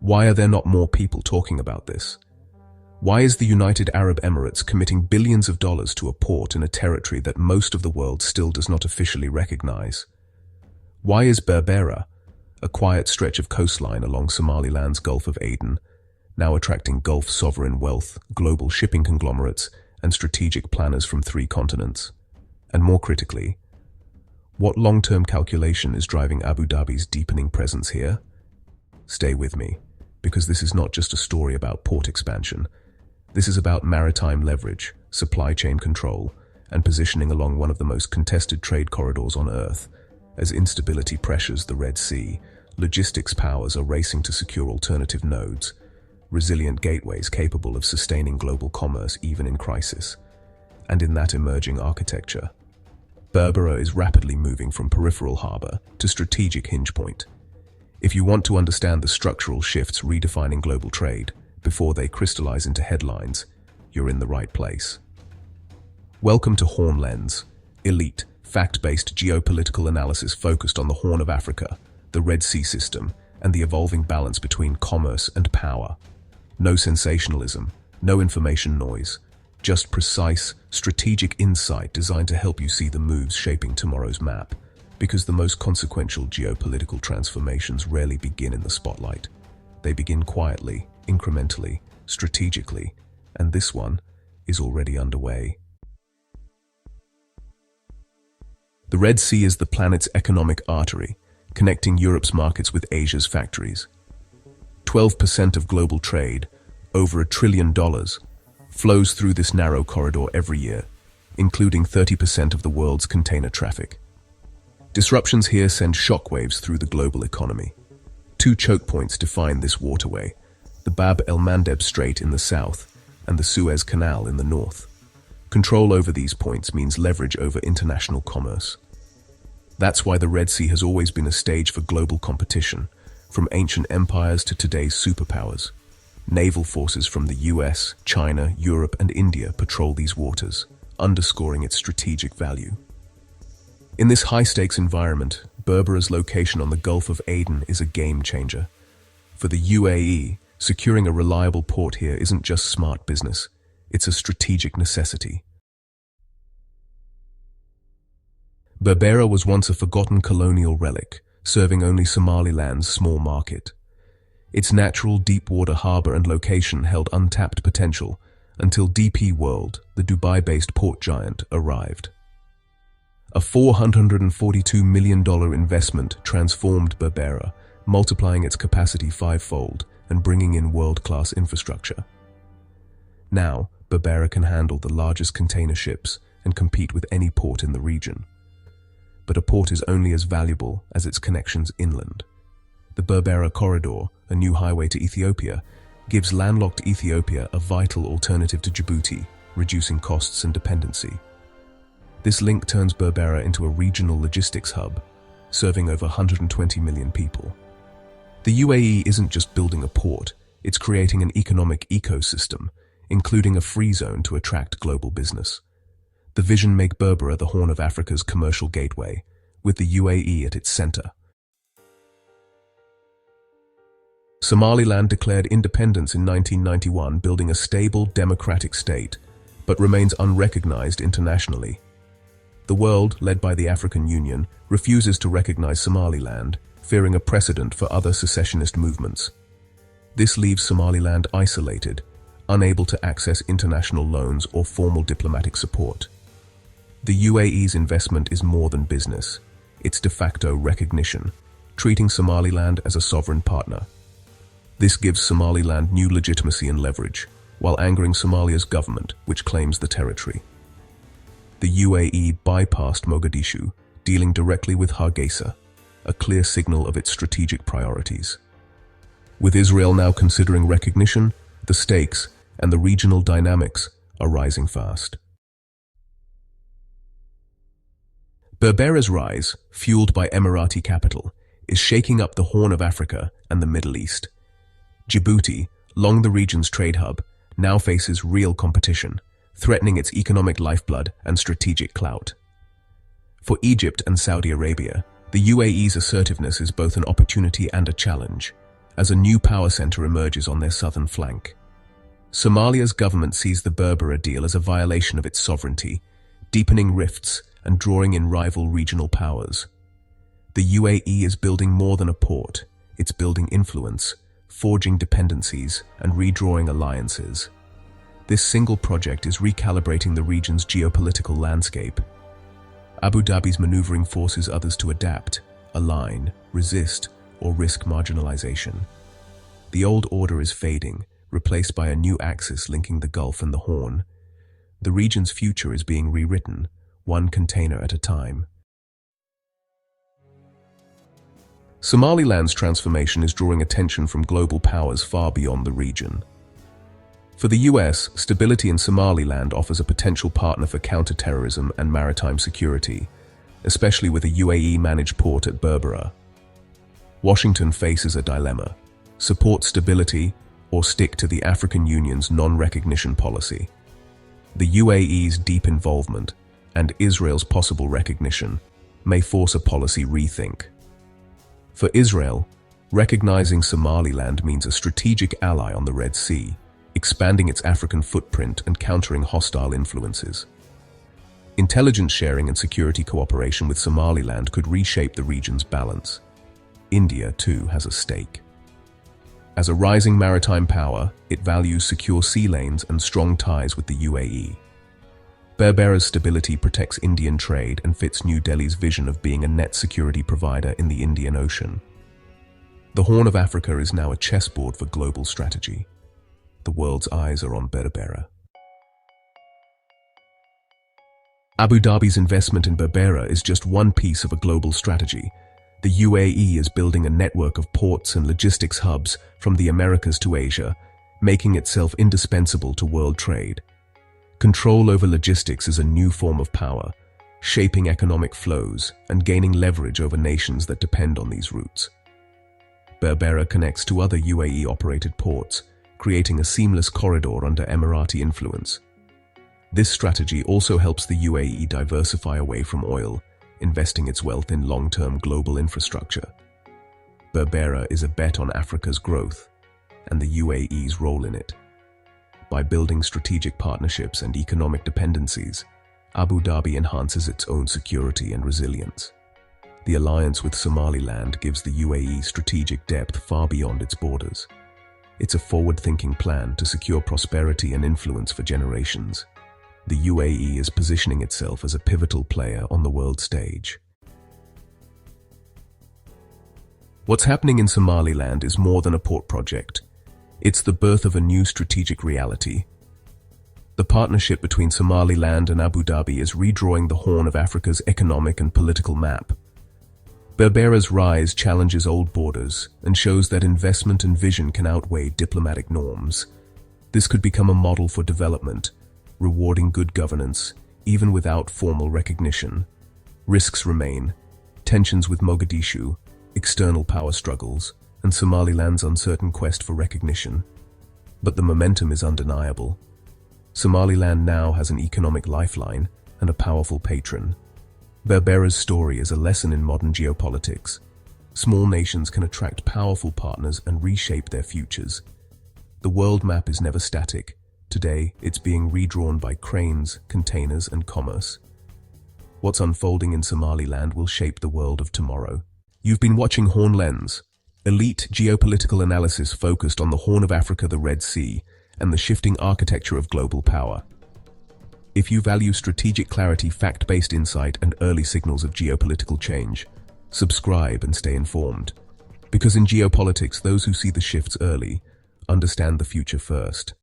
Why are there not more people talking about this? Why is the United Arab Emirates committing billions of dollars to a port in a territory that most of the world still does not officially recognize? Why is Berbera, a quiet stretch of coastline along Somaliland's Gulf of Aden, now attracting Gulf sovereign wealth, global shipping conglomerates, and strategic planners from 3 continents? And more critically, what long-term calculation is driving Abu Dhabi's deepening presence here? Stay with me, because this is not just a story about port expansion. This is about maritime leverage, supply chain control, and positioning along one of the most contested trade corridors on Earth. As instability pressures the Red Sea, logistics powers are racing to secure alternative nodes, resilient gateways capable of sustaining global commerce even in crisis. And in that emerging architecture, Berbera is rapidly moving from peripheral harbor to strategic hinge point. If you want to understand the structural shifts redefining global trade before they crystallize into headlines, you're in the right place. Welcome to Horn Lens, elite, fact-based geopolitical analysis focused on the Horn of Africa, the Red Sea system, and the evolving balance between commerce and power. No sensationalism, no information noise, just precise, strategic insight designed to help you see the moves shaping tomorrow's map, because the most consequential geopolitical transformations rarely begin in the spotlight. They begin quietly, incrementally, strategically, and this one is already underway. The Red Sea is the planet's economic artery, connecting Europe's markets with Asia's factories. 12% of global trade, over $1 trillion, flows through this narrow corridor every year, including 30% of the world's container traffic. Disruptions here send shockwaves through the global economy. 2 choke points define this waterway: the Bab el-Mandeb Strait in the south and the Suez Canal in the north. Control over these points means leverage over international commerce. That's why the Red Sea has always been a stage for global competition, from ancient empires to today's superpowers. Naval forces from the US, China, Europe, and India patrol these waters, underscoring its strategic value. In this high-stakes environment, Berbera's location on the Gulf of Aden is a game-changer. For the UAE, securing a reliable port here isn't just smart business, it's a strategic necessity. Berbera was once a forgotten colonial relic, serving only Somaliland's small market. Its natural deep-water harbor and location held untapped potential until DP World, the Dubai-based port giant, arrived. A $442 million investment transformed Berbera, multiplying its capacity 5-fold and bringing in world-class infrastructure. Now, Berbera can handle the largest container ships and compete with any port in the region. But a port is only as valuable as its connections inland. The Berbera Corridor, a new highway to Ethiopia, gives landlocked Ethiopia a vital alternative to Djibouti, reducing costs and dependency. This link turns Berbera into a regional logistics hub, serving over 120 million people. The UAE isn't just building a port, it's creating an economic ecosystem, including a free zone to attract global business. The vision makes Berbera the Horn of Africa's commercial gateway, with the UAE at its center. Somaliland declared independence in 1991, building a stable, democratic state, but remains unrecognized internationally. The world, led by the African Union, refuses to recognize Somaliland, fearing a precedent for other secessionist movements. This leaves Somaliland isolated, unable to access international loans or formal diplomatic support. The UAE's investment is more than business. It's de facto recognition, treating Somaliland as a sovereign partner. This gives Somaliland new legitimacy and leverage, while angering Somalia's government, which claims the territory. The UAE bypassed Mogadishu, dealing directly with Hargeisa, a clear signal of its strategic priorities. With Israel now considering recognition, the stakes and the regional dynamics are rising fast. Berbera's rise, fueled by Emirati capital, is shaking up the Horn of Africa and the Middle East. Djibouti, long the region's trade hub, now faces real competition, threatening its economic lifeblood and strategic clout. For Egypt and Saudi Arabia, the UAE's assertiveness is both an opportunity and a challenge. as a new power center emerges on their southern flank. Somalia's government sees the Berbera deal as a violation of its sovereignty, deepening rifts and drawing in rival regional powers. The UAE is building more than a port. It's building influence, forging dependencies, and redrawing alliances. This single project is recalibrating the region's geopolitical landscape. Abu Dhabi's maneuvering forces others to adapt, align, resist, or risk marginalization. The old order is fading, replaced by a new axis linking the Gulf and the Horn. The region's future is being rewritten, one container at a time. Somaliland's transformation is drawing attention from global powers far beyond the region. For the US, stability in Somaliland offers a potential partner for counterterrorism and maritime security, especially with a UAE-managed port at Berbera. Washington faces a dilemma: support stability or stick to the African Union's non-recognition policy. The UAE's deep involvement and Israel's possible recognition may force a policy rethink. For Israel, recognizing Somaliland means a strategic ally on the Red Sea, expanding its African footprint and countering hostile influences. Intelligence sharing and security cooperation with Somaliland could reshape the region's balance. India, too, has a stake. As a rising maritime power, it values secure sea lanes and strong ties with the UAE. Berbera's stability protects Indian trade and fits New Delhi's vision of being a net security provider in the Indian Ocean. The Horn of Africa is now a chessboard for global strategy. The world's eyes are on Berbera. Abu Dhabi's investment in Berbera is just one piece of a global strategy. The UAE is building a network of ports and logistics hubs from the Americas to Asia, making itself indispensable to world trade. Control over logistics is a new form of power, shaping economic flows and gaining leverage over nations that depend on these routes. Berbera connects to other UAE-operated ports, creating a seamless corridor under Emirati influence. This strategy also helps the UAE diversify away from oil, investing its wealth in long-term global infrastructure. Berbera is a bet on Africa's growth and the UAE's role in it. By building strategic partnerships and economic dependencies, Abu Dhabi enhances its own security and resilience. The alliance with Somaliland gives the UAE strategic depth far beyond its borders. It's a forward-thinking plan to secure prosperity and influence for generations. The UAE is positioning itself as a pivotal player on the world stage. What's happening in Somaliland is more than a port project. It's the birth of a new strategic reality. The partnership between Somaliland and Abu Dhabi is redrawing the Horn of Africa's economic and political map. Berbera's rise challenges old borders and shows that investment and vision can outweigh diplomatic norms. This could become a model for development, rewarding good governance, even without formal recognition. Risks remain: tensions with Mogadishu, external power struggles, and Somaliland's uncertain quest for recognition. But the momentum is undeniable. Somaliland now has an economic lifeline and a powerful patron. Berbera's story is a lesson in modern geopolitics. Small nations can attract powerful partners and reshape their futures. The world map is never static. Today, it's being redrawn by cranes, containers, and commerce. What's unfolding in Somaliland will shape the world of tomorrow. You've been watching Horn Lens, elite geopolitical analysis focused on the Horn of Africa, the Red Sea, and the shifting architecture of global power. If you value strategic clarity, fact-based insight, and early signals of geopolitical change, subscribe and stay informed. Because in geopolitics, those who see the shifts early understand the future first.